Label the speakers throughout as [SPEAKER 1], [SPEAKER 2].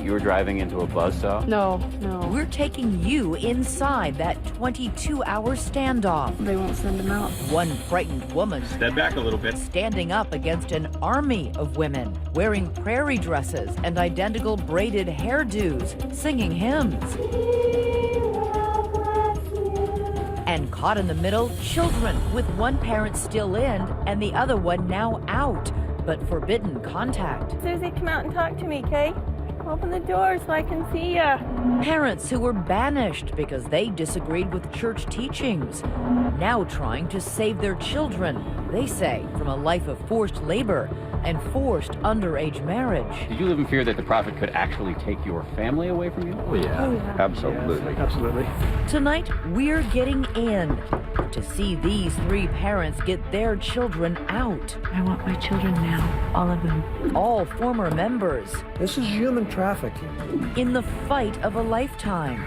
[SPEAKER 1] you were driving into a buzzsaw?
[SPEAKER 2] No, no.
[SPEAKER 3] We're taking you inside that 22-hour standoff.
[SPEAKER 2] They won't send him out.
[SPEAKER 3] One frightened woman
[SPEAKER 4] Step back a little bit.
[SPEAKER 3] standing up against an army of women wearing prairie dresses and identical braided hairdos, singing hymns. And caught in the middle, children, with one parent still in and the other one now out, but forbidden contact.
[SPEAKER 5] Susie, come out and talk to me, Kay. Open the door so I can see ya.
[SPEAKER 3] Parents who were banished because they disagreed with church teachings, now trying to save their children, they say, from a life of forced labor and forced underage marriage.
[SPEAKER 1] Did you live in fear that the prophet could actually take your family away from you?
[SPEAKER 4] Oh, yeah.
[SPEAKER 1] Absolutely.
[SPEAKER 4] Yes, absolutely.
[SPEAKER 3] Tonight, we're getting in to see these three parents get their children out.
[SPEAKER 2] I want my children now, all of them.
[SPEAKER 3] All former members
[SPEAKER 6] This is human trafficking.
[SPEAKER 3] in the fight of a lifetime.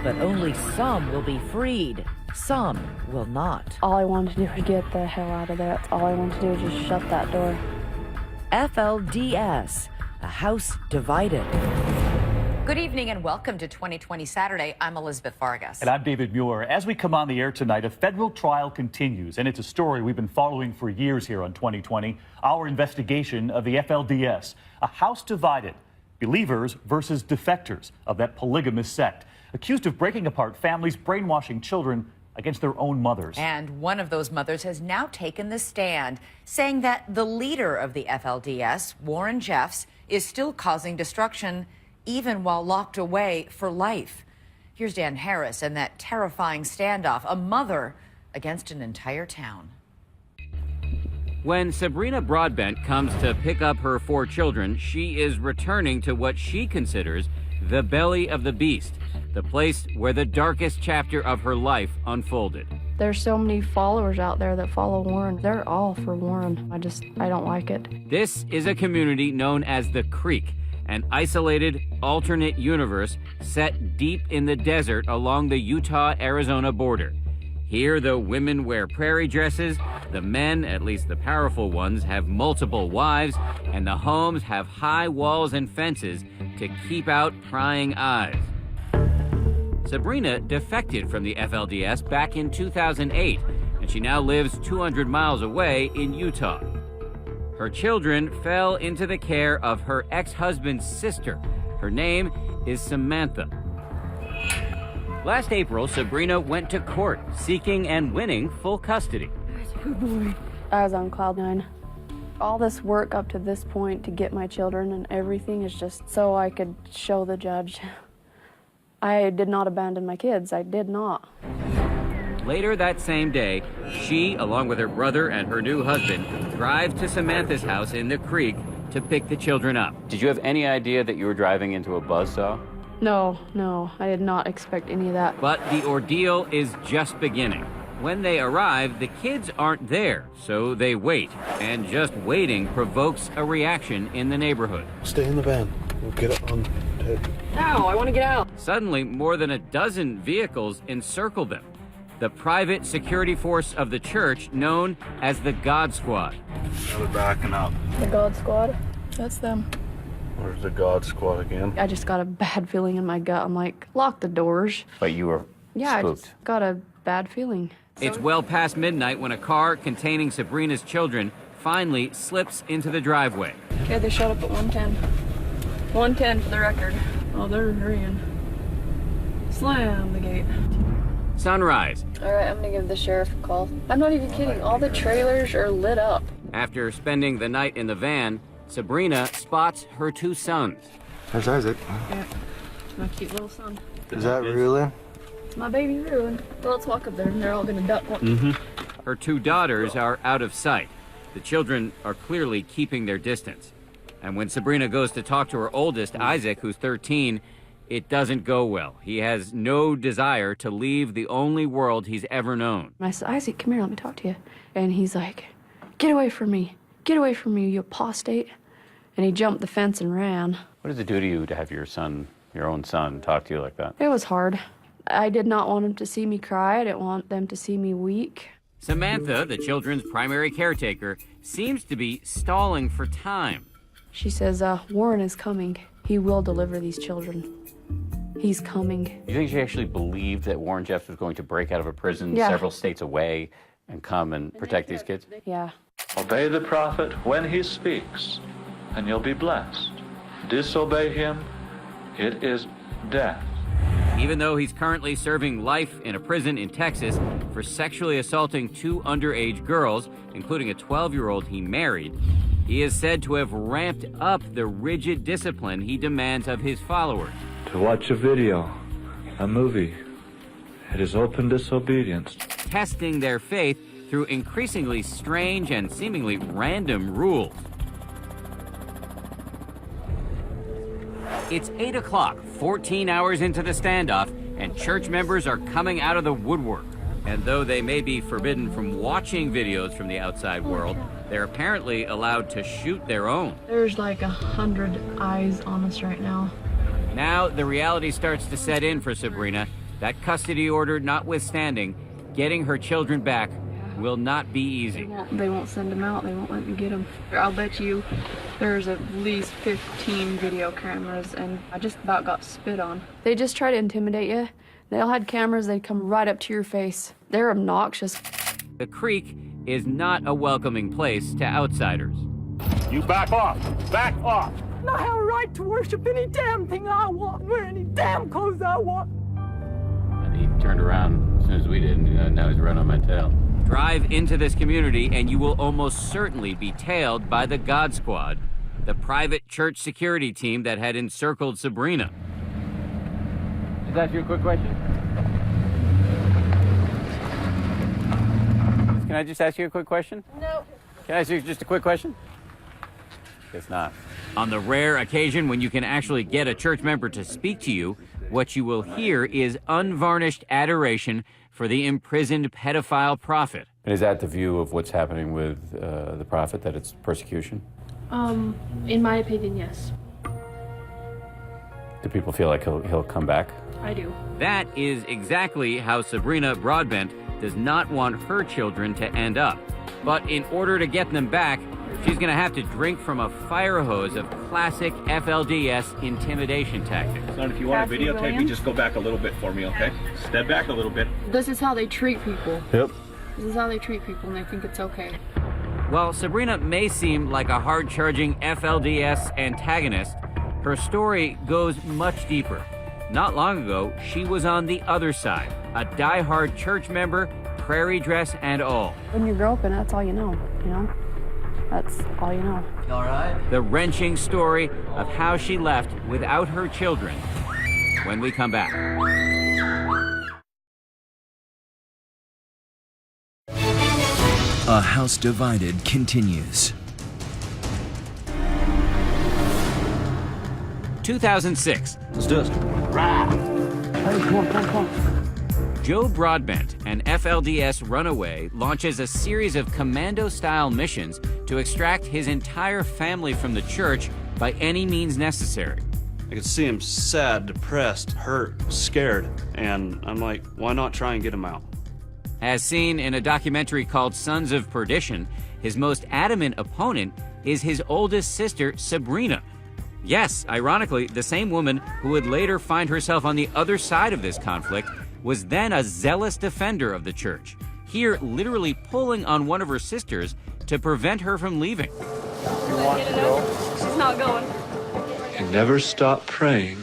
[SPEAKER 3] But only some will be freed, some will not.
[SPEAKER 2] All I wanted to do was get the hell out of there. That's all I wanted to do was just shut that door.
[SPEAKER 3] FLDS, a house divided.
[SPEAKER 7] Good evening and welcome to 2020 Saturday. I'm Elizabeth Vargas.
[SPEAKER 8] And I'm David Muir. As we come on the air tonight, a federal trial continues, and it's a story we've been following for years here on 2020. Our investigation of the FLDS, a house divided, believers versus defectors of that polygamous sect, accused of breaking apart families, brainwashing children against their own mothers.
[SPEAKER 7] And one of those mothers has now taken the stand, saying that the leader of the FLDS, Warren Jeffs, is still causing destruction even while locked away for life. Here's Dan Harris and that terrifying standoff, a mother against an entire town.
[SPEAKER 9] When Sabrina Broadbent comes to pick up her 4 children, she is returning to what she considers the belly of the beast, the place where the darkest chapter of her life unfolded.
[SPEAKER 2] There's so many followers out there that follow Warren. They're all for Warren. I don't like it.
[SPEAKER 9] This is a community known as the Creek, an isolated, alternate universe set deep in the desert along the Utah-Arizona border. Here, the women wear prairie dresses, the men, at least the powerful ones, have multiple wives, and the homes have high walls and fences to keep out prying eyes. Sabrina defected from the FLDS back in 2008, and she now lives 200 miles away in Utah. Her children fell into the care of her ex-husband's sister. Her name is Samantha. Last April, Sabrina went to court, seeking and winning full custody.
[SPEAKER 2] Good boy. I was on cloud 9. All this work up to this point to get my children and everything is just so I could show the judge. I did not abandon my kids. I did not.
[SPEAKER 9] Later that same day, she, along with her brother and her new husband, drive to Samantha's house in the creek to pick the children up.
[SPEAKER 1] Did you have any idea that you were driving into a buzzsaw?
[SPEAKER 2] No, I did not expect any of that.
[SPEAKER 9] But the ordeal is just beginning. When they arrive, the kids aren't there, so they wait. And just waiting provokes a reaction in the neighborhood.
[SPEAKER 6] Stay in the van. We'll get it on tape.
[SPEAKER 2] Ow, I want to get out.
[SPEAKER 9] Suddenly, more than a dozen vehicles encircle them. The private security force of the church known as the God Squad.
[SPEAKER 4] Now they're backing up.
[SPEAKER 2] The God Squad? That's them.
[SPEAKER 4] Where's the God Squad again?
[SPEAKER 2] I just got a bad feeling in my gut. I'm like, lock the doors.
[SPEAKER 1] But you were
[SPEAKER 2] Yeah,
[SPEAKER 1] spooked.
[SPEAKER 2] I just got a bad feeling.
[SPEAKER 9] It's well past midnight when a car containing Sabrina's children finally slips into the driveway.
[SPEAKER 2] Okay, they showed up at 110. 110 for the record. Oh, they're hurrying. Slam the gate.
[SPEAKER 9] Sunrise.
[SPEAKER 2] All right, I'm gonna give the sheriff a call. I'm not even kidding. All the trailers are lit up.
[SPEAKER 9] After spending the night in the van, Sabrina spots her 2 sons.
[SPEAKER 6] There's Isaac.
[SPEAKER 2] Yeah, my cute little son.
[SPEAKER 6] Is that Rulin?
[SPEAKER 2] It's my baby ruined. Well, let's walk up there and they're all gonna duck one.
[SPEAKER 9] Her 2 daughters are out of sight. The children are clearly keeping their distance. And when Sabrina goes to talk to her oldest, Isaac, who's 13, it doesn't go well. He has no desire to leave the only world he's ever known.
[SPEAKER 2] I said, Isaac, come here, let me talk to you. And he's like, get away from me. Get away from me, you apostate. And he jumped the fence and ran.
[SPEAKER 1] What does it do to you to have your own son, talk to you like that?
[SPEAKER 2] It was hard. I did not want him to see me cry. I didn't want them to see me weak.
[SPEAKER 9] Samantha, the children's primary caretaker, seems to be stalling for time.
[SPEAKER 2] She says, Warren is coming. He will deliver these children. He's coming.
[SPEAKER 1] You think she actually believed that Warren Jeffs was going to break out of a prison
[SPEAKER 2] Yeah.
[SPEAKER 1] several states away and come and protect these kids?
[SPEAKER 2] Yeah.
[SPEAKER 10] Obey the prophet when he speaks, and you'll be blessed. Disobey him, it is death.
[SPEAKER 9] Even though he's currently serving life in a prison in Texas for sexually assaulting 2 underage girls, including a 12-year-old he married, he is said to have ramped up the rigid discipline he demands of his followers.
[SPEAKER 10] To watch a video, a movie, it is open disobedience.
[SPEAKER 9] Testing their faith through increasingly strange and seemingly random rules. It's 8 o'clock, 14 hours into the standoff, and church members are coming out of the woodwork. And though they may be forbidden from watching videos from the outside world, they're apparently allowed to shoot their own.
[SPEAKER 2] There's like 100 eyes on us right now.
[SPEAKER 9] Now the reality starts to set in for Sabrina. That custody order notwithstanding, getting her children back will not be easy.
[SPEAKER 2] They won't send them out. They won't let me get them. I'll bet you there's at least 15 video cameras, and I just about got spit on. They just try to intimidate you. They all had cameras. They'd come right up to your face. They're obnoxious.
[SPEAKER 9] The creek is not a welcoming place to outsiders.
[SPEAKER 8] You back off! Back off!
[SPEAKER 5] I have a right to worship any damn thing I want, wear any damn clothes I want.
[SPEAKER 1] And he turned around as soon as we did, and now he's running on my tail.
[SPEAKER 9] Drive into this community and you will almost certainly be tailed by the God Squad, the private church security team that had encircled Sabrina.
[SPEAKER 1] Is that your quick question? Can I just ask you a quick question?
[SPEAKER 5] No.
[SPEAKER 1] Can I ask you just a quick question? Guess not.
[SPEAKER 9] On the rare occasion when you can actually get a church member to speak to you, what you will hear is unvarnished adoration for the imprisoned pedophile prophet.
[SPEAKER 1] And is that the view of what's happening with the prophet, that it's persecution?
[SPEAKER 2] In my opinion, yes.
[SPEAKER 1] Do people feel like he'll come back?
[SPEAKER 2] I do.
[SPEAKER 9] That is exactly how Sabrina Broadbent does not want her children to end up. But in order to get them back, she's going to have to drink from a fire hose of classic FLDS intimidation tactics.
[SPEAKER 4] Son, if you want to videotape me, just go back a little bit for me, okay? Step back a little bit.
[SPEAKER 2] This is how they treat people.
[SPEAKER 4] Yep.
[SPEAKER 2] This is how they treat people, and they think it's okay.
[SPEAKER 9] While Sabrina may seem like a hard-charging FLDS antagonist, her story goes much deeper. Not long ago, she was on the other side, a die-hard church member, prairie dress and all.
[SPEAKER 2] When you grow up in it, that's all you know, That's all you know.
[SPEAKER 9] All right. The wrenching story of how she left without her children when we come back.
[SPEAKER 11] A House Divided continues.
[SPEAKER 9] 2006.
[SPEAKER 6] Let's do it.
[SPEAKER 2] Come on.
[SPEAKER 9] Joe Broadbent, an FLDS runaway, launches a series of commando-style missions to extract his entire family from the church by any means necessary.
[SPEAKER 4] I could see him sad, depressed, hurt, scared, and I'm like, why not try and get him out?
[SPEAKER 9] As seen in a documentary called Sons of Perdition, his most adamant opponent is his oldest sister, Sabrina. Yes, ironically, the same woman who would later find herself on the other side of this conflict was then a zealous defender of the church, here literally pulling on one of her sisters to prevent her from leaving.
[SPEAKER 2] You want to go? She's not going.
[SPEAKER 10] You never stop praying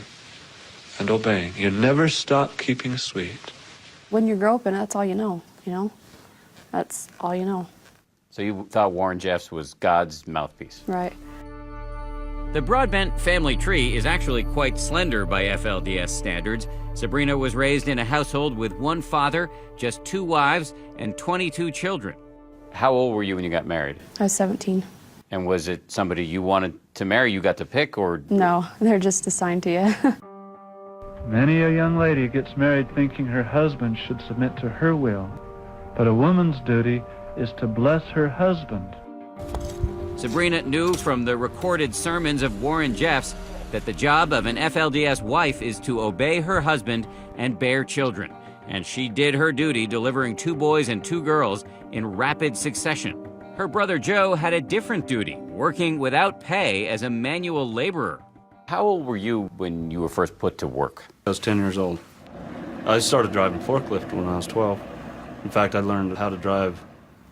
[SPEAKER 10] and obeying. You never stop keeping sweet.
[SPEAKER 2] When you grow up in it, that's all you know, That's all you know.
[SPEAKER 1] So you thought Warren Jeffs was God's mouthpiece?
[SPEAKER 2] Right.
[SPEAKER 9] The Broadbent family tree is actually quite slender by FLDS standards. Sabrina was raised in a household with one father, just 2 wives, and 22 children.
[SPEAKER 1] How old were you when you got married?
[SPEAKER 2] I was 17.
[SPEAKER 1] And was it somebody you wanted to marry, you got to pick, or?
[SPEAKER 2] No, they're just assigned to you.
[SPEAKER 12] Many a young lady gets married thinking her husband should submit to her will, but a woman's duty is to bless her husband.
[SPEAKER 9] Sabrina knew from the recorded sermons of Warren Jeffs that the job of an FLDS wife is to obey her husband and bear children. And she did her duty, delivering 2 boys and 2 girls in rapid succession. Her brother Joe had a different duty, working without pay as a manual laborer. How old were you when you were first put to work?
[SPEAKER 4] I was 10 years old. I started driving forklift when I was 12. In fact, I learned how to drive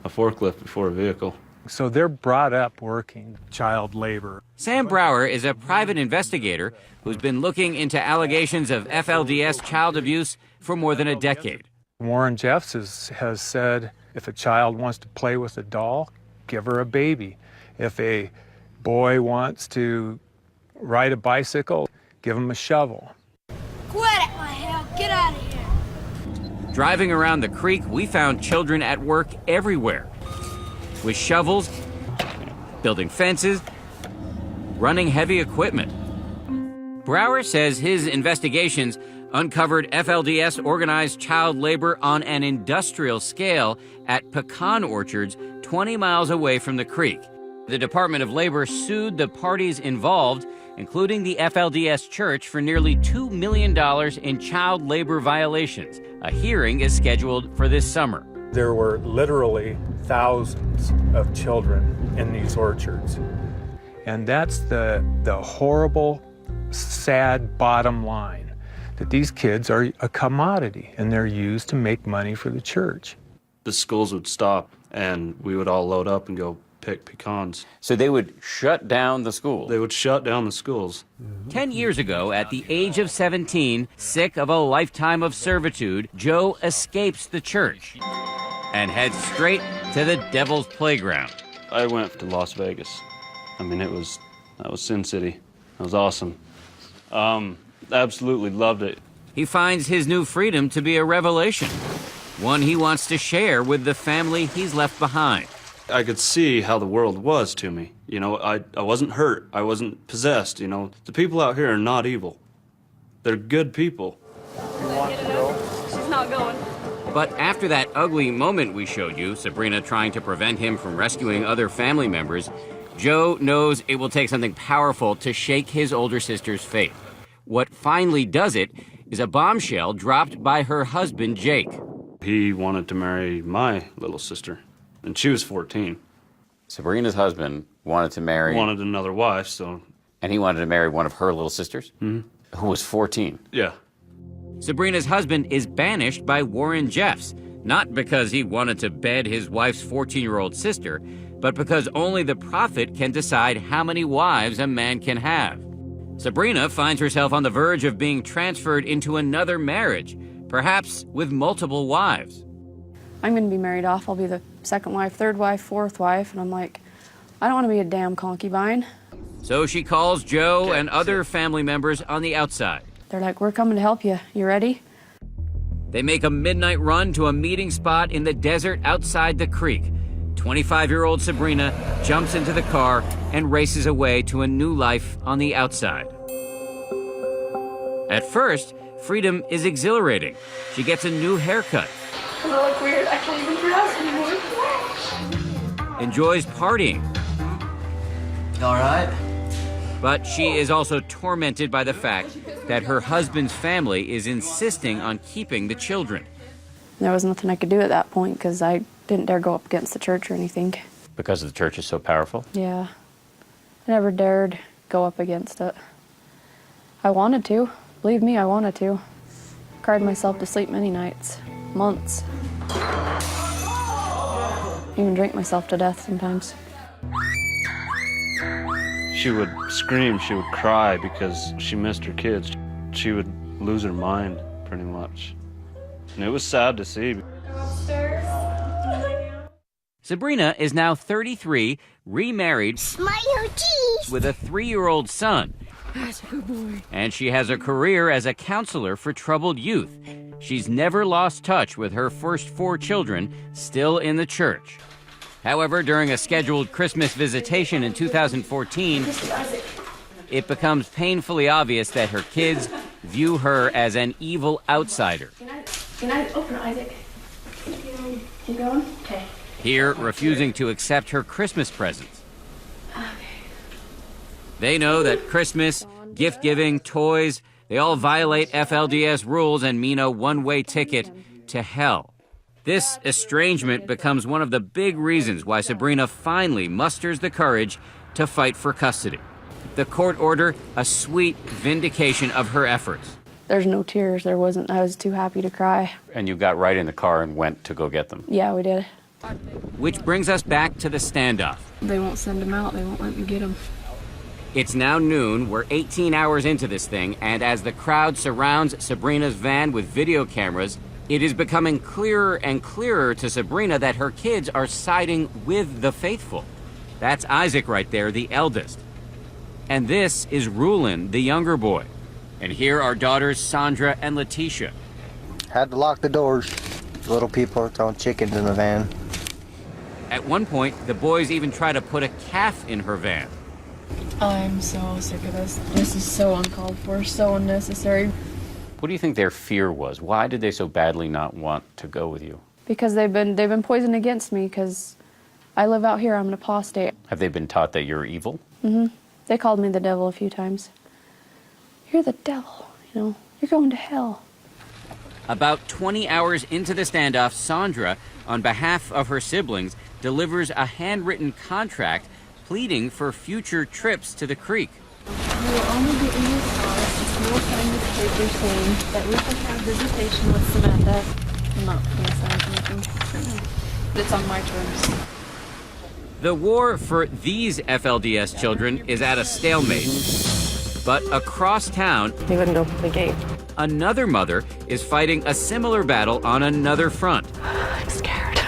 [SPEAKER 4] a forklift before a vehicle.
[SPEAKER 13] So they're brought up working child labor.
[SPEAKER 9] Sam Brower is a private investigator who's been looking into allegations of FLDS child abuse for more than a decade.
[SPEAKER 13] Warren Jeffs has said if a child wants to play with a doll, give her a baby. If a boy wants to ride a bicycle, give him a shovel.
[SPEAKER 14] Quit it, my hell. Get out of here.
[SPEAKER 9] Driving around the creek, we found children at work everywhere, with shovels, building fences, running heavy equipment. Brower says his investigations uncovered FLDS organized child labor on an industrial scale at pecan orchards 20 miles away from the creek. The Department of Labor sued the parties involved, including the FLDS Church, for nearly $2 million in child labor violations. A hearing is scheduled for this summer.
[SPEAKER 13] There were literally thousands of children in these orchards. And that's the horrible, sad bottom line, that these kids are a commodity and they're used to make money for the church.
[SPEAKER 4] The schools would stop and we would all load up and go pick pecans.
[SPEAKER 9] So they would shut down the schools?
[SPEAKER 4] They would shut down the schools.
[SPEAKER 9] 10 years ago, at the age of 17, sick of a lifetime of servitude, Joe escapes the church and heads straight to the devil's playground.
[SPEAKER 4] I went to Las Vegas. I mean, that was Sin City. That was awesome. Absolutely loved it.
[SPEAKER 9] He finds his new freedom to be a revelation, one he wants to share with the family he's left behind.
[SPEAKER 4] I could see how the world was to me. You know, I wasn't hurt. I wasn't possessed. You know, the people out here are not evil. They're good people.
[SPEAKER 2] She's not going.
[SPEAKER 9] But after that ugly moment we showed you, Sabrina trying to prevent him from rescuing other family members, Joe knows it will take something powerful to shake his older sister's faith. What finally does it is a bombshell dropped by her husband, Jake.
[SPEAKER 4] He wanted to marry my little sister, and she was 14.
[SPEAKER 9] Sabrina's husband wanted
[SPEAKER 4] another wife, so...
[SPEAKER 9] And he wanted to marry one of her little sisters?
[SPEAKER 4] Mm-hmm.
[SPEAKER 9] Who was 14?
[SPEAKER 4] Yeah.
[SPEAKER 9] Sabrina's husband is banished by Warren Jeffs, not because he wanted to bed his wife's 14-year-old sister, but because only the prophet can decide how many wives a man can have. Sabrina finds herself on the verge of being transferred into another marriage, perhaps with multiple wives.
[SPEAKER 2] I'm going to be married off. I'll be the second wife, third wife, fourth wife, and I'm like, I don't want to be a damn concubine.
[SPEAKER 9] So she calls Joe and other family members on the outside.
[SPEAKER 2] They're like, we're coming to help you. You ready?
[SPEAKER 9] They make a midnight run to a meeting spot in the desert outside the creek. 25-year-old Sabrina jumps into the car and races away to a new life on the outside. At first, freedom is exhilarating. She gets a new haircut.
[SPEAKER 2] I look weird. I can't even dress anymore.
[SPEAKER 9] Enjoys partying.
[SPEAKER 15] All right.
[SPEAKER 9] But she is also tormented by the fact that her husband's family is insisting on keeping the children.
[SPEAKER 2] There was nothing I could do at that point because I didn't dare go up against the church or anything.
[SPEAKER 9] Because the church is so powerful?
[SPEAKER 2] Yeah. I never dared go up against it. I wanted to. Believe me, I wanted to. Cried myself to sleep many nights. Months. Even drank myself to death sometimes.
[SPEAKER 4] She would scream, she would cry because she missed her kids. She would lose her mind, pretty much. And it was sad to see.
[SPEAKER 9] Sabrina is now 33, remarried, with a 3-year-old son.
[SPEAKER 2] That's a good boy.
[SPEAKER 9] And she has a career as a counselor for troubled youth. She's never lost touch with her first 4 children, still in the church. However, during a scheduled Christmas visitation in 2014, it becomes painfully obvious that her kids view her as an evil outsider.
[SPEAKER 2] Can I open Isaac? Keep going? Okay.
[SPEAKER 9] Here, refusing to accept her Christmas presents. Okay. They know that Christmas, gift-giving, toys, they all violate FLDS rules and mean a one-way ticket to hell. This estrangement becomes one of the big reasons why Sabrina finally musters the courage to fight for custody. The court order, a sweet vindication of her efforts.
[SPEAKER 2] There's no tears. There wasn't. I was too happy to cry.
[SPEAKER 1] And you got right in the car and went to go get them.
[SPEAKER 2] Yeah, we did.
[SPEAKER 9] Which brings us back to the standoff.
[SPEAKER 2] They won't send him out. They won't let me get him.
[SPEAKER 9] It's now noon. We're 18 hours into this thing, and as the crowd surrounds Sabrina's van with video cameras, it is becoming clearer and clearer to Sabrina that her kids are siding with the faithful. That's Isaac right there, the eldest. And this is Rulin, the younger boy. And here are daughters Sandra and Letitia.
[SPEAKER 6] Had to lock the doors. Little people are throwing chickens in the van.
[SPEAKER 9] At one point, the boys even try to put a calf in her van.
[SPEAKER 2] I'm so sick of this. This is so uncalled for, so unnecessary.
[SPEAKER 1] What do you think their fear was? Why did they so badly not want to go with you?
[SPEAKER 2] Because they've been poisoned against me because I live out here. I'm an apostate.
[SPEAKER 1] Have they been taught that you're evil?
[SPEAKER 2] Mm-hmm. They called me the devil a few times. You're the devil, you know. You're going to hell.
[SPEAKER 9] About 20 hours into the standoff, Sandra, on behalf of her siblings, delivers a handwritten contract pleading for future trips to the creek.
[SPEAKER 2] We will only be in this house if you will sign this paper saying that we can have visitation with Samantha. I'm not going to sign anything. It's on my terms.
[SPEAKER 9] The war for these FLDS children is at a stalemate. But across town,
[SPEAKER 2] They wouldn't open the gate.
[SPEAKER 9] another mother is fighting a similar battle on another front.
[SPEAKER 2] I'm scared.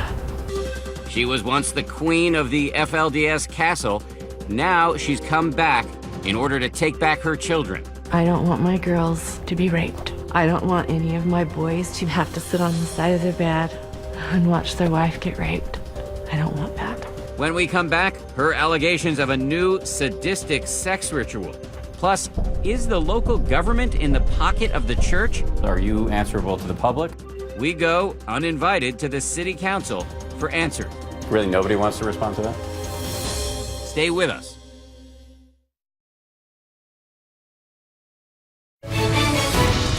[SPEAKER 9] She was once the queen of the FLDS castle. Now she's come back in order to take back her children.
[SPEAKER 16] I don't want my girls to be raped. I don't want any of my boys to have to sit on the side of their bed and watch their wife get raped. I don't want that.
[SPEAKER 9] When we come back, her allegations of a new sadistic sex ritual. Plus, is the local government in the pocket of the church?
[SPEAKER 1] Are you answerable to the public?
[SPEAKER 9] We go uninvited to the city council for answers.
[SPEAKER 1] Really, nobody wants to respond to that?
[SPEAKER 9] Stay with us.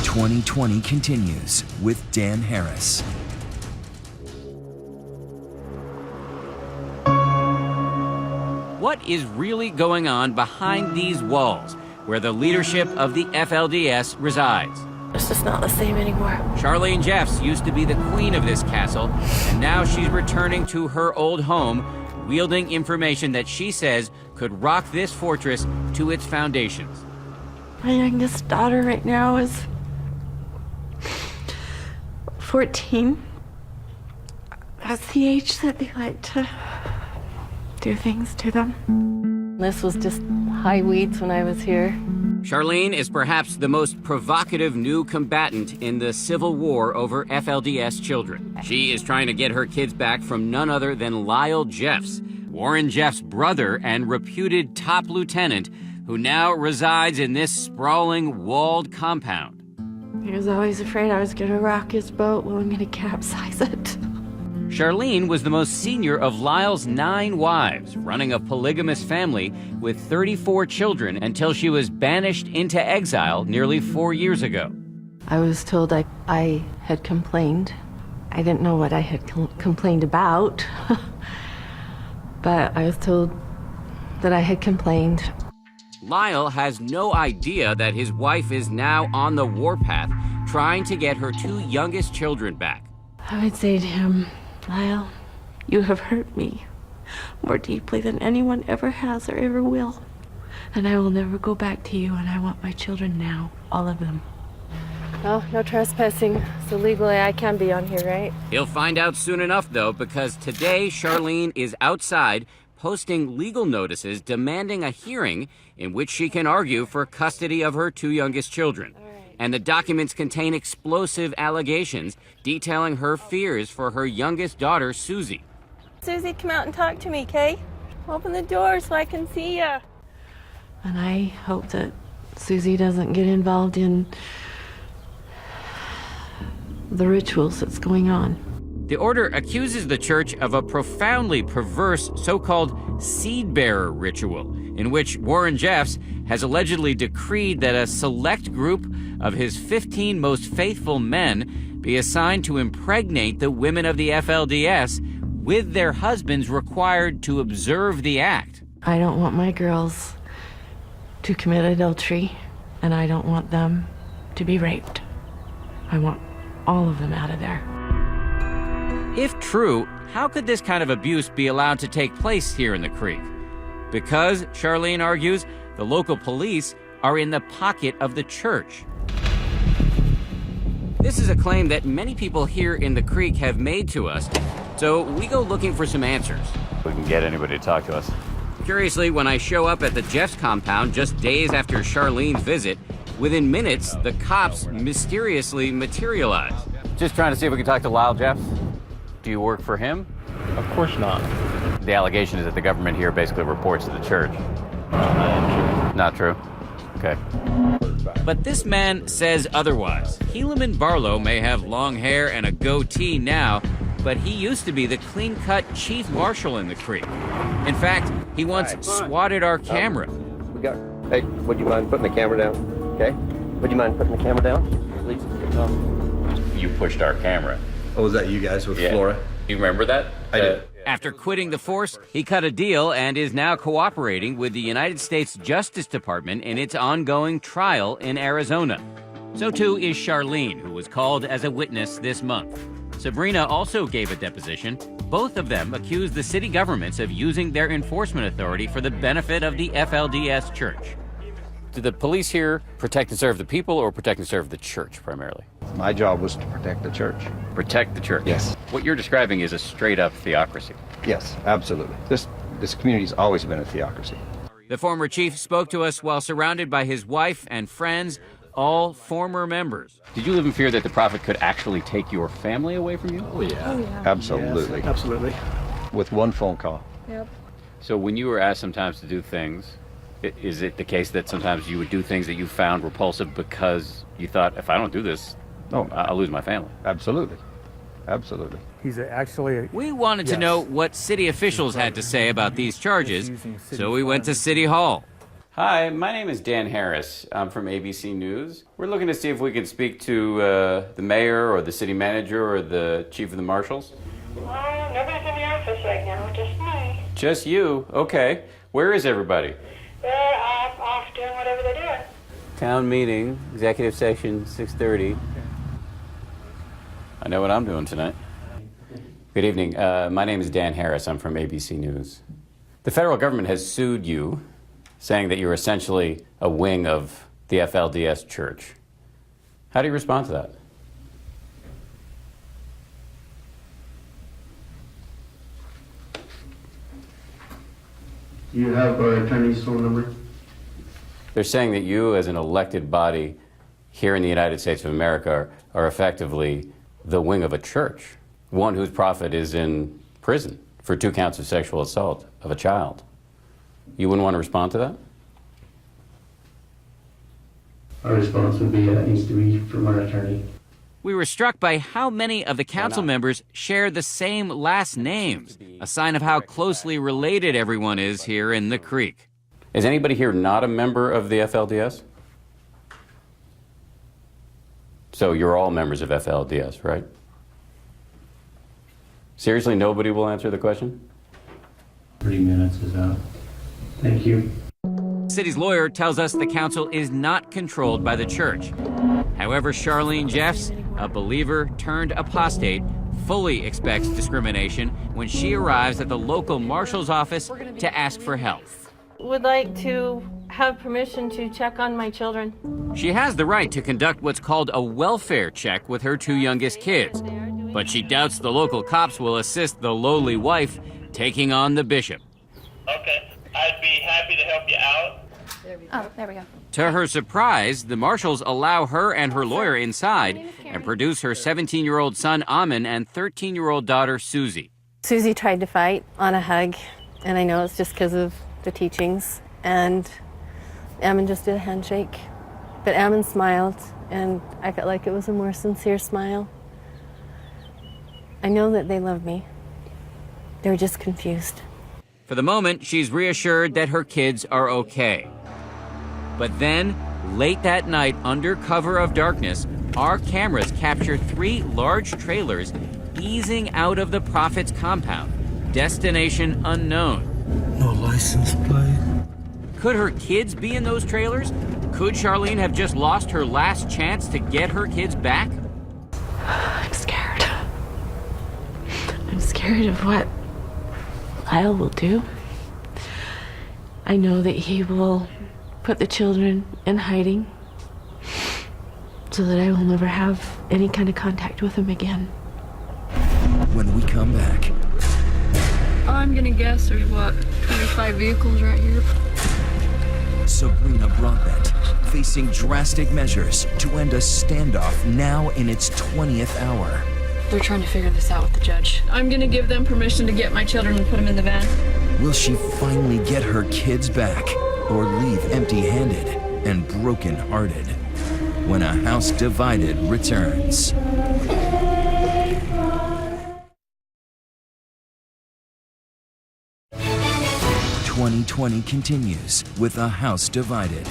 [SPEAKER 11] "2020 continues with Dan Harris.
[SPEAKER 9] What is really going on behind these walls, where the leadership of the FLDS resides?
[SPEAKER 16] It's just not the same anymore.
[SPEAKER 9] Charlene Jeffs used to be the queen of this castle, and now she's returning to her old home, wielding information that she says could rock this fortress to its foundations.
[SPEAKER 16] My youngest daughter right now is 14. That's the age that they like to do things to them. This was just high weeds when I was here.
[SPEAKER 9] Charlene is perhaps the most provocative new combatant in the civil war over FLDS children. She is trying to get her kids back from none other than Lyle Jeffs, Warren Jeffs' brother and reputed top lieutenant, who now resides in this sprawling walled compound.
[SPEAKER 16] He was always afraid I was going to rock his boat. Well, I'm going to capsize it.
[SPEAKER 9] Charlene was the most senior of Lyle's 9 wives, running a polygamous family with 34 children until she was banished into exile nearly 4 years ago.
[SPEAKER 16] I was told I had complained. I didn't know what I had complained about, but I was told that I had complained.
[SPEAKER 9] Lyle has no idea that his wife is now on the warpath, trying to get her 2 youngest children back.
[SPEAKER 16] I would say to him, Lyle, you have hurt me more deeply than anyone ever has or ever will. And I will never go back to you, and I want my children now, all of them.
[SPEAKER 2] Oh, no trespassing. So legally I can be on here, right?
[SPEAKER 9] He'll find out soon enough, though, because today Charlene is outside posting legal notices demanding a hearing in which she can argue for custody of her 2 youngest children. And the documents contain explosive allegations detailing her fears for her youngest daughter, Susie.
[SPEAKER 17] Susie, come out and talk to me, Kay. Open the door so I can see you.
[SPEAKER 16] And I hope that Susie doesn't get involved in the rituals that's going on.
[SPEAKER 9] The order accuses the church of a profoundly perverse so-called seed-bearer ritual, in which Warren Jeffs has allegedly decreed that a select group of his 15 most faithful men be assigned to impregnate the women of the FLDS, with their husbands required to observe the act.
[SPEAKER 16] I don't want my girls to commit adultery, and I don't want them to be raped. I want all of them out of there.
[SPEAKER 9] If true, how could this kind of abuse be allowed to take place here in the Creek? Because, Charlene argues, the local police are in the pocket of the church. This is a claim that many people here in the Creek have made to us, so we go looking for some answers.
[SPEAKER 1] We can get anybody to talk to us.
[SPEAKER 9] Curiously, when I show up at the Jeffs compound just days after Charlene's visit, within minutes, the cops mysteriously materialize.
[SPEAKER 1] Just trying to see if we can talk to Lyle Jeffs. Do you work for him?
[SPEAKER 13] Of course not.
[SPEAKER 1] The allegation is that the government here basically reports to the church. Not true? Okay.
[SPEAKER 9] But this man says otherwise. Helaman Barlow may have long hair and a goatee now, but he used to be the clean-cut chief marshal in the Creek. In fact, he once swatted our camera.
[SPEAKER 18] Hey, would you mind putting the camera down? Okay? Would you mind putting the camera down, please?
[SPEAKER 1] You pushed our camera.
[SPEAKER 19] Oh, was that you guys with Flora?
[SPEAKER 1] You remember that?
[SPEAKER 19] I do.
[SPEAKER 9] After quitting the force, he cut a deal and is now cooperating with the United States Justice Department in its ongoing trial in Arizona. So too is Charlene, who was called as a witness this month. Sabrina also gave a deposition. Both of them accused the city governments of using their enforcement authority for the benefit of the FLDS church.
[SPEAKER 1] Do the police here protect and serve the people or protect and serve the church primarily?
[SPEAKER 19] My job was to protect the church.
[SPEAKER 1] Protect the church?
[SPEAKER 19] Yes.
[SPEAKER 1] What you're describing is a straight-up theocracy.
[SPEAKER 19] Yes, absolutely. This community's always been a theocracy.
[SPEAKER 9] The former chief spoke to us while surrounded by his wife and friends, all former members.
[SPEAKER 1] Did you live in fear that the prophet could actually take your family away from you?
[SPEAKER 19] Oh, yeah. Absolutely.
[SPEAKER 13] Yes, absolutely.
[SPEAKER 19] With one phone call.
[SPEAKER 2] Yep.
[SPEAKER 1] So when you were asked sometimes to do things, is it the case that sometimes you would do things that you found repulsive because you thought, if I don't do this, I'll lose my family?
[SPEAKER 19] Absolutely. Absolutely.
[SPEAKER 13] He's actually...
[SPEAKER 9] We wanted to know what city officials had to say about these charges, so we went to City Hall.
[SPEAKER 1] Hi, my name is Dan Harris. I'm from ABC News. We're looking to see if we can speak to the mayor or the city manager or the chief of the marshals.
[SPEAKER 14] Nobody's in the office right now, just me.
[SPEAKER 1] Just you? Okay. Where is everybody?
[SPEAKER 14] They're off doing whatever they're doing.
[SPEAKER 1] Town meeting, executive session, 6:30. I know what I'm doing tonight. Good evening. My name is Dan Harris. I'm from ABC News. The federal government has sued you, saying that you're essentially a wing of the FLDS church. How do you respond to that?
[SPEAKER 20] Do you have our attorney's phone number?
[SPEAKER 1] They're saying that you, as an elected body here in the United States of America, are effectively the wing of a church, one whose prophet is in prison for 2 counts of sexual assault of a child. You wouldn't want to respond to that?
[SPEAKER 20] Our response would be that needs to be from our attorney.
[SPEAKER 9] We were struck by how many of the council members share the same last names, a sign of how closely related everyone is here in the Creek.
[SPEAKER 1] Is anybody here not a member of the FLDS? So you're all members of FLDS, right? Seriously, nobody will answer the question?
[SPEAKER 20] 30 minutes is out. Thank you.
[SPEAKER 9] City's lawyer tells us the council is not controlled by the church. However, Charlene Jeffs, a believer turned apostate, fully expects discrimination when she arrives at the local marshal's office to ask for help.
[SPEAKER 17] Would like to have permission to check on my children.
[SPEAKER 9] She has the right to conduct what's called a welfare check with her 2 youngest kids, but she doubts the local cops will assist the lowly wife taking on the bishop.
[SPEAKER 21] Okay, I'd be happy to help you out.
[SPEAKER 2] Oh, there we go.
[SPEAKER 9] To her surprise, the marshals allow her and her lawyer inside and produce her 17-year-old son, Amin, and 13-year-old daughter, Susie.
[SPEAKER 17] Susie tried to fight on a hug, and I know it's just because of the teachings, and Amin just did a handshake. But Amin smiled, and I felt like it was a more sincere smile. I know that they love me. They were just confused.
[SPEAKER 9] For the moment, she's reassured that her kids are okay. But then, late that night, under cover of darkness, our cameras capture 3 large trailers easing out of the prophet's compound, destination unknown.
[SPEAKER 20] No license plate.
[SPEAKER 9] Could her kids be in those trailers? Could Charlene have just lost her last chance to get her kids back?
[SPEAKER 16] I'm scared. I'm scared of what Lyle will do. I know that he will put the children in hiding so that I will never have any kind of contact with him again.
[SPEAKER 11] When we come back,
[SPEAKER 2] I'm gonna guess there's, 25 vehicles right here.
[SPEAKER 11] Sabrina Broadbent facing drastic measures to end a standoff now in its 20th hour.
[SPEAKER 2] They're trying to figure this out with the judge. I'm gonna give them permission to get my children and put them in the van.
[SPEAKER 11] Will she finally get her kids back or leave empty-handed and broken-hearted? When A House Divided returns. 2020 continues with A House Divided.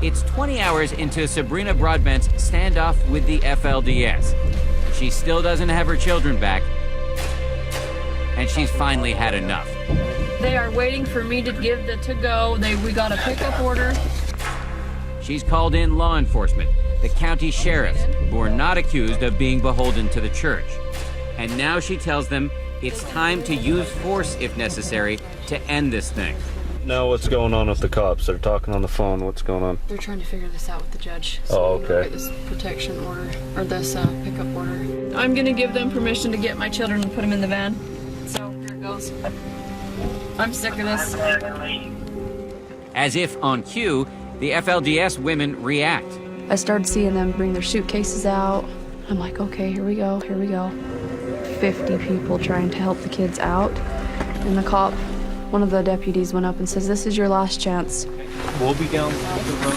[SPEAKER 9] It's 20 hours into Sabrina Broadbent's standoff with the FLDS. She still doesn't have her children back, and she's finally had enough.
[SPEAKER 2] They are waiting for me to give the to-go. We got a pickup order.
[SPEAKER 9] She's called in law enforcement, the county sheriffs, who are not accused of being beholden to the church. And now she tells them it's time to use force if necessary to end this thing.
[SPEAKER 4] Now what's going on with the cops? They're talking on the phone. What's going on?
[SPEAKER 2] They're trying to figure this out with the judge.
[SPEAKER 4] Oh, okay.
[SPEAKER 2] Get this protection order, or this pickup order. I'm gonna give them permission to get my children and put them in the van. So here it goes. I'm sick of this.
[SPEAKER 9] As if on cue, the FLDS women react.
[SPEAKER 2] I started seeing them bring their suitcases out. I'm like, okay, here we go, here we go. 50 people trying to help the kids out. And the cop, one of the deputies, went up and says, this is your last chance.
[SPEAKER 4] We'll be down the road.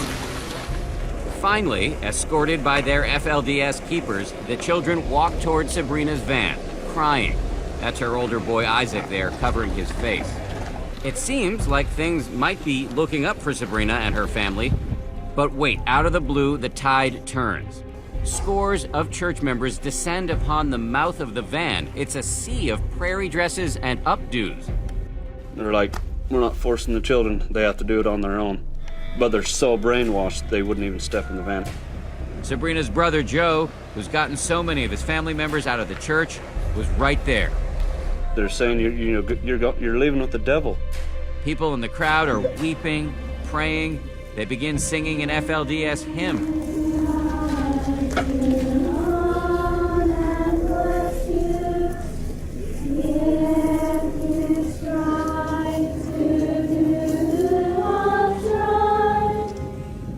[SPEAKER 9] Finally, escorted by their FLDS keepers, the children walk towards Sabrina's van, crying. That's her older boy Isaac there, covering his face. It seems like things might be looking up for Sabrina and her family, but wait, out of the blue, the tide turns. Scores of church members descend upon the mouth of the van. It's a sea of prairie dresses and updos.
[SPEAKER 4] They're like, we're not forcing the children. They have to do it on their own. But they're so brainwashed, they wouldn't even step in the van.
[SPEAKER 9] Sabrina's brother Joe, who's gotten so many of his family members out of the church, was right there.
[SPEAKER 4] They're saying you're leaving with the devil.
[SPEAKER 9] People in the crowd are weeping, praying. They begin singing an FLDS hymn.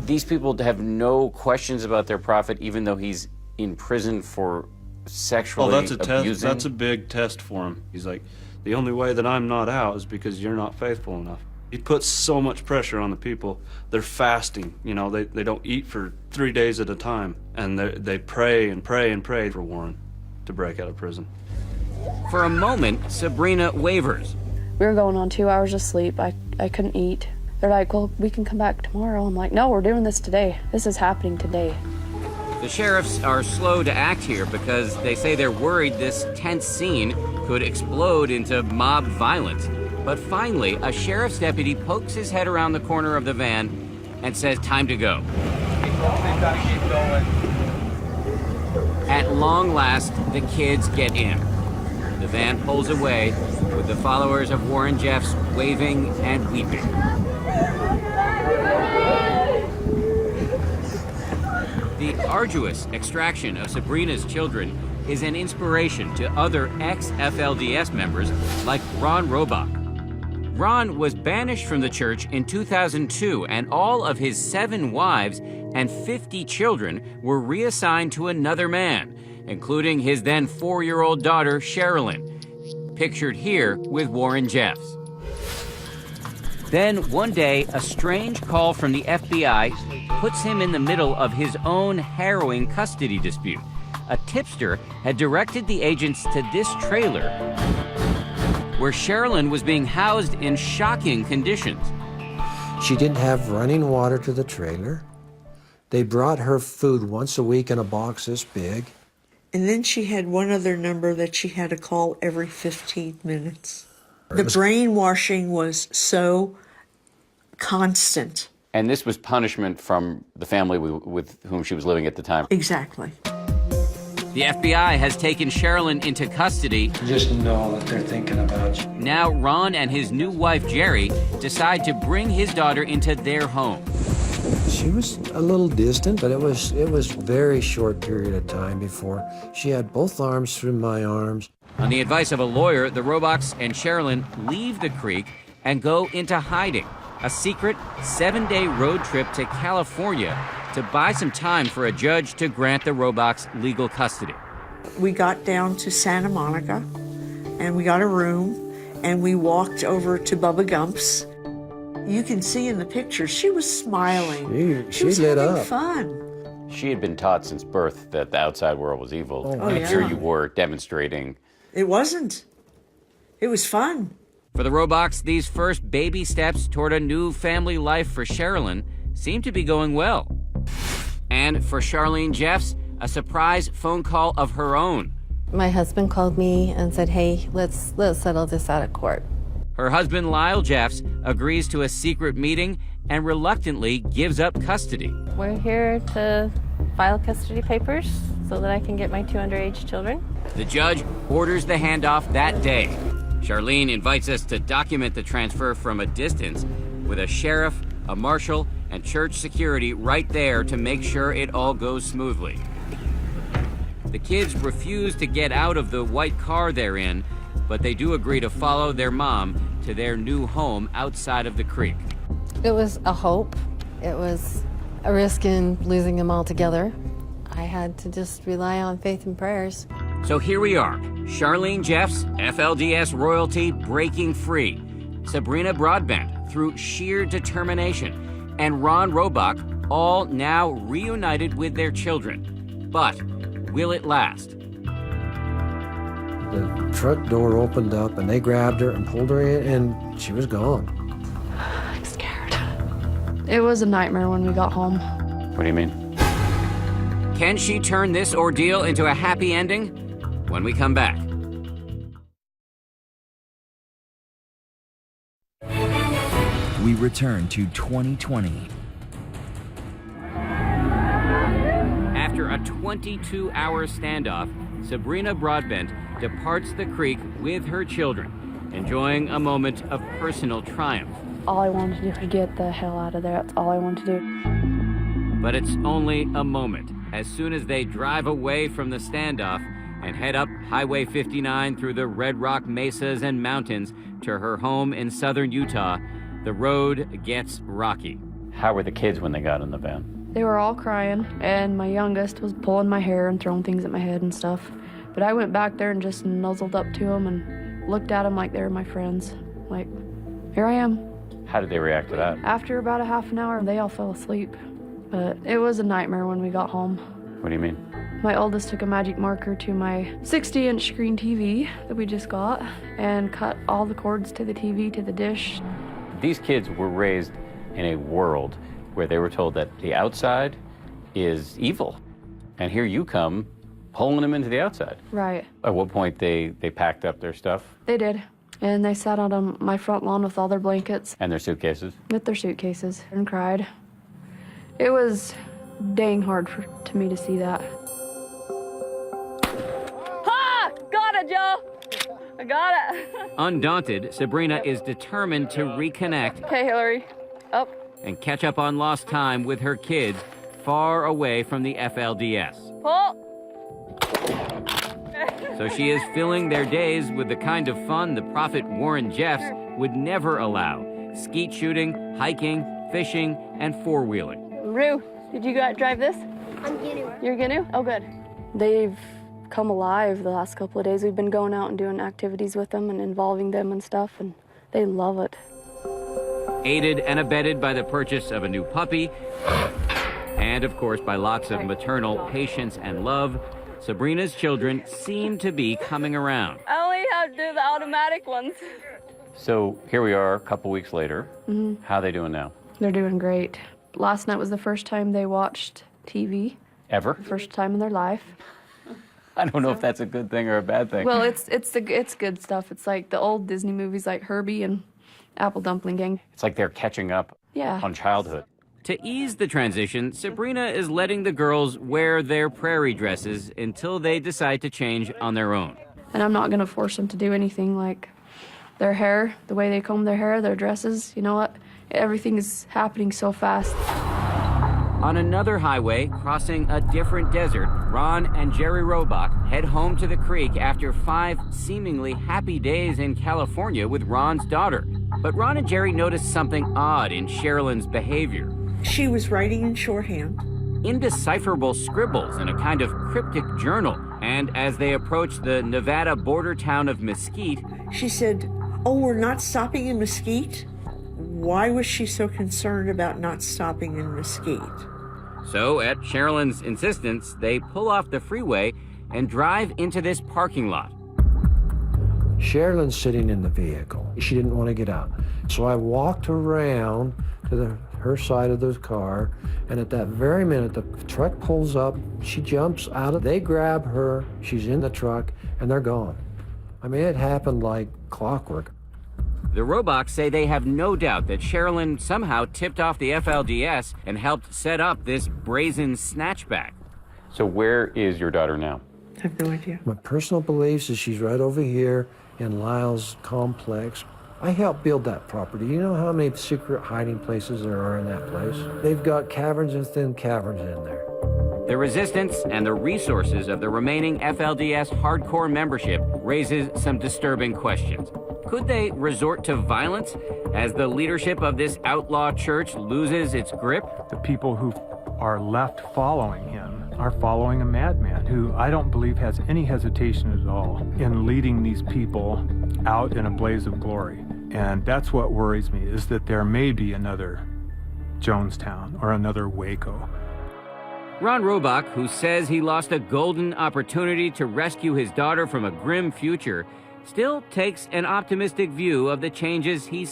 [SPEAKER 9] These people have no questions about their prophet, even though he's in prison for sexually abusing.
[SPEAKER 4] That's a big test for him. He's like, the only way that I'm not out is because you're not faithful enough. He puts so much pressure on the people. They're fasting, they don't eat for 3 days at a time. And they pray and pray and pray for Warren to break out of prison.
[SPEAKER 9] For a moment, Sabrina wavers.
[SPEAKER 2] We were going on 2 hours of sleep. I couldn't eat. They're like, well, we can come back tomorrow. I'm like, no, we're doing this today. This is happening today.
[SPEAKER 9] The sheriffs are slow to act here because they say they're worried this tense scene could explode into mob violence. But finally, a sheriff's deputy pokes his head around the corner of the van and says, time to go. At long last, the kids get in. The van pulls away with the followers of Warren Jeffs waving and weeping. The arduous extraction of Sabrina's children is an inspiration to other ex-FLDS members like Ron Robach. Ron was banished from the church in 2002, and all of his 7 wives and 50 children were reassigned to another man, including his then 4-year-old daughter, Sherilyn, pictured here with Warren Jeffs. Then, one day, a strange call from the FBI puts him in the middle of his own harrowing custody dispute. A tipster had directed the agents to this trailer where Sherilyn was being housed in shocking conditions.
[SPEAKER 3] She didn't have running water to the trailer. They brought her food once a week in a box this big.
[SPEAKER 7] And then she had one other number that she had to call every 15 minutes. The brainwashing was so constant.
[SPEAKER 1] And this was punishment from the family with whom she was living at the time.
[SPEAKER 7] Exactly.
[SPEAKER 9] The FBI has taken Sherilyn into custody.
[SPEAKER 3] Just know that they're thinking about you.
[SPEAKER 9] Now Ron and his new wife, Jerry, decide to bring his daughter into their home.
[SPEAKER 3] She was a little distant, but it was very short period of time before she had both arms through my arms.
[SPEAKER 9] On the advice of a lawyer, the Robachs and Sherilyn leave the creek and go into hiding. A secret 7-day road trip to California to buy some time for a judge to grant the Robachs legal custody.
[SPEAKER 7] We got down to Santa Monica, and we got a room, and we walked over to Bubba Gump's. You can see in the picture, she was smiling.
[SPEAKER 3] She
[SPEAKER 7] was
[SPEAKER 3] lit
[SPEAKER 7] having
[SPEAKER 3] up.
[SPEAKER 7] fun.
[SPEAKER 1] She had been taught since birth that the outside world was evil.
[SPEAKER 7] Oh,
[SPEAKER 1] and
[SPEAKER 7] yeah.
[SPEAKER 1] here you were demonstrating.
[SPEAKER 7] It wasn't. It was fun.
[SPEAKER 9] For the Robachs, these first baby steps toward a new family life for Sherilyn seem to be going well. And for Charlene Jeffs, a surprise phone call of her own.
[SPEAKER 17] My husband called me and said, hey, let's settle this out of court.
[SPEAKER 9] Her husband, Lyle Jeffs, agrees to a secret meeting and reluctantly gives up custody.
[SPEAKER 17] We're here to file custody papers so that I can get my 2 underage children.
[SPEAKER 9] The judge orders the handoff that day. Charlene invites us to document the transfer from a distance with a sheriff, a marshal, and church security right there to make sure it all goes smoothly. The kids refuse to get out of the white car they're in, but they do agree to follow their mom to their new home outside of the creek.
[SPEAKER 17] It was a hope. It was a risk in losing them altogether. I had to just rely on faith and prayers.
[SPEAKER 9] So here we are, Charlene Jeffs, FLDS royalty, breaking free. Sabrina Broadbent through sheer determination, and Ron Robach, all now reunited with their children. But will it last?
[SPEAKER 3] The truck door opened up and they grabbed her and pulled her in and she was gone.
[SPEAKER 2] I'm scared. It was a nightmare when we got home.
[SPEAKER 1] What do you mean?
[SPEAKER 9] Can she turn this ordeal into a happy ending? When we come back.
[SPEAKER 11] We return to 2020.
[SPEAKER 9] After a 22-hour standoff, Sabrina Broadbent departs the creek with her children, enjoying a moment of personal triumph.
[SPEAKER 2] All I wanted to do was get the hell out of there. That's all I wanted to do.
[SPEAKER 9] But it's only a moment. As soon as they drive away from the standoff and head up Highway 59 through the Red Rock mesas and mountains to her home in southern Utah, the road gets rocky.
[SPEAKER 1] How were the kids when they got in the van?
[SPEAKER 2] They were all crying, and my youngest was pulling my hair and throwing things at my head and stuff. But I went back there and just nuzzled up to them and looked at them like they were my friends. Like, here I am.
[SPEAKER 1] How did they react to that?
[SPEAKER 2] After about a half an hour, they all fell asleep. But it was a nightmare when we got home.
[SPEAKER 1] What do you mean?
[SPEAKER 2] My oldest took a magic marker to my 60-inch screen TV that we just got and cut all the cords to the TV to the dish.
[SPEAKER 1] These kids were raised in a world where they were told that the outside is evil. And here you come pulling them into the outside.
[SPEAKER 2] Right.
[SPEAKER 1] At what point they packed up their stuff
[SPEAKER 2] They did. And they sat out on my front lawn with all their blankets.
[SPEAKER 1] and their suitcases.
[SPEAKER 2] With their suitcases and cried. It was dang hard to me to see that.
[SPEAKER 22] Ha! Got it, Joe! I got it.
[SPEAKER 9] Undaunted, Sabrina is determined to reconnect
[SPEAKER 2] Okay, Hillary. Up.
[SPEAKER 9] and catch up on lost time with her kids far away from the FLDS.
[SPEAKER 22] Pull!
[SPEAKER 9] So she is filling their days with the kind of fun the prophet Warren Jeffs would never allow. Skeet shooting, hiking, fishing, and four-wheeling.
[SPEAKER 2] Rue, did you drive this?
[SPEAKER 14] I'm Ginu.
[SPEAKER 2] You're Ginu? Oh, good. They've come alive the last couple of days. We've been going out and doing activities with them and involving them and stuff, and they love it.
[SPEAKER 9] Aided and abetted by the purchase of a new puppy, and of course by lots of maternal patience and love, Sabrina's children seem to be coming around.
[SPEAKER 22] I only have to do the automatic ones.
[SPEAKER 1] So here we are a couple weeks later.
[SPEAKER 2] Mhm.
[SPEAKER 1] How are they doing now?
[SPEAKER 2] They're doing great. Last night was the first time they watched TV.
[SPEAKER 1] Ever?
[SPEAKER 2] First time in their life.
[SPEAKER 1] I don't know if that's a good thing or a bad thing.
[SPEAKER 2] Well, it's good stuff. It's like the old Disney movies like Herbie and Apple Dumpling Gang.
[SPEAKER 1] It's like they're catching up on childhood.
[SPEAKER 9] To ease the transition, Sabrina is letting the girls wear their prairie dresses until they decide to change on their own.
[SPEAKER 2] And I'm not going to force them to do anything like their hair, the way they comb their hair, their dresses. You know what? Everything is happening so fast.
[SPEAKER 9] On another highway, crossing a different desert, Ron and Jerry Robach head home to the creek after 5 seemingly happy days in California with Ron's daughter. But Ron and Jerry noticed something odd in Sherilyn's behavior.
[SPEAKER 7] She was writing in shorthand.
[SPEAKER 9] Indecipherable scribbles in a kind of cryptic journal. And as they approached the Nevada border town of Mesquite,
[SPEAKER 7] she said, "Oh, we're not stopping in Mesquite?" Why was she so concerned about not stopping in Mesquite?
[SPEAKER 9] So, at Sherilyn's insistence, they pull off the freeway and drive into this parking lot.
[SPEAKER 3] Sherilyn's sitting in the vehicle. She didn't want to get out. So I walked around to her side of the car, and at that very minute, the truck pulls up, she jumps out they grab her, she's in the truck, and they're gone. I mean, it happened like clockwork.
[SPEAKER 9] The Robachs say they have no doubt that Sherilyn somehow tipped off the FLDS and helped set up this brazen snatchback.
[SPEAKER 1] So where is your daughter now?
[SPEAKER 7] I have no idea.
[SPEAKER 3] My personal beliefs is she's right over here in Lyle's complex. I helped build that property. You know how many secret hiding places there are in that place? They've got caverns within caverns in there.
[SPEAKER 9] The resistance and the resources of the remaining FLDS hardcore membership raises some disturbing questions. Could they resort to violence as the leadership of this outlaw church loses its grip?
[SPEAKER 13] The people who are left following him are following a madman who I don't believe has any hesitation at all in leading these people out in a blaze of glory. And that's what worries me, is that there may be another Jonestown or another Waco.
[SPEAKER 9] Ron Robach, who says he lost a golden opportunity to rescue his daughter from a grim future, still takes an optimistic view of the changes he's